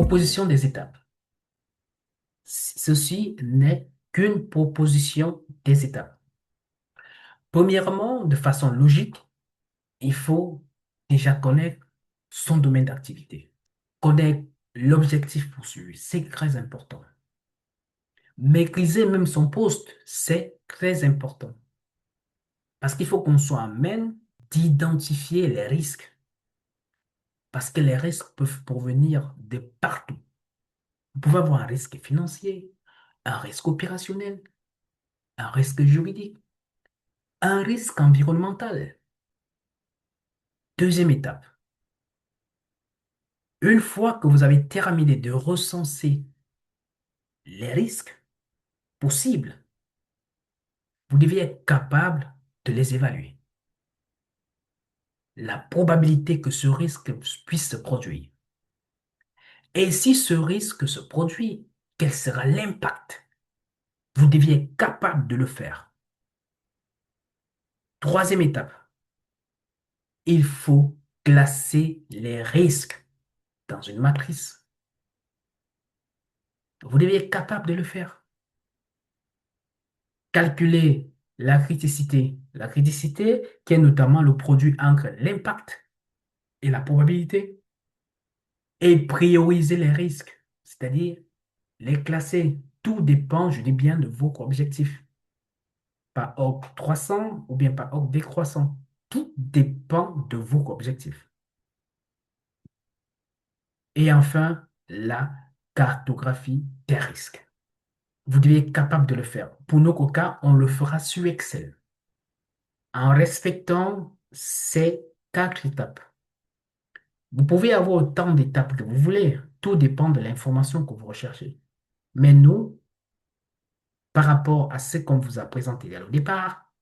Proposition des étapes. Ceci n'est qu'une proposition des étapes. Premièrement, de façon logique, il faut déjà connaître son domaine d'activité, connaître l'objectif poursuivi. C'est très important. Maîtriser même son poste, c'est très important. Parce qu'il faut qu'on soit à même d'identifier les risques. Parce que les risques peuvent provenir de partout. Vous pouvez avoir un risque financier, un risque opérationnel, un risque juridique, un risque environnemental. Deuxième étape, une fois que vous avez terminé de recenser les risques possibles, vous devez être capable de les évaluer. La probabilité que ce risque puisse se produire. Et si ce risque se produit, quel sera l'impact? Vous deviez être capable de le faire. Troisième étape, il faut classer les risques dans une matrice. Vous devez être capable de le faire. Calculer la criticité. La criticité qui est notamment le produit entre l'impact et la probabilité. Et prioriser les risques, c'est-à-dire les classer. Tout dépend, je dis bien, de vos objectifs. Pas org 300 ou bien pas org décroissant. Tout dépend de vos objectifs. Et enfin, la cartographie des risques. Vous devez être capable de le faire. Pour nos cas, on le fera sur Excel en respectant ces quatre étapes. Vous pouvez avoir autant d'étapes que vous voulez. Tout dépend de l'information que vous recherchez. Mais nous, par rapport à ce qu'on vous a présenté dès le départ,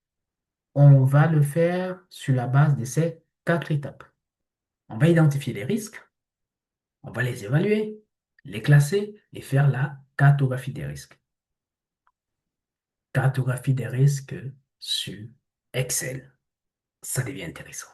on va le faire sur la base de ces quatre étapes. On va identifier les risques, on va les évaluer, les classer et faire la cartographie des risques. Cartographie des risques sur Excel. Ça devient intéressant.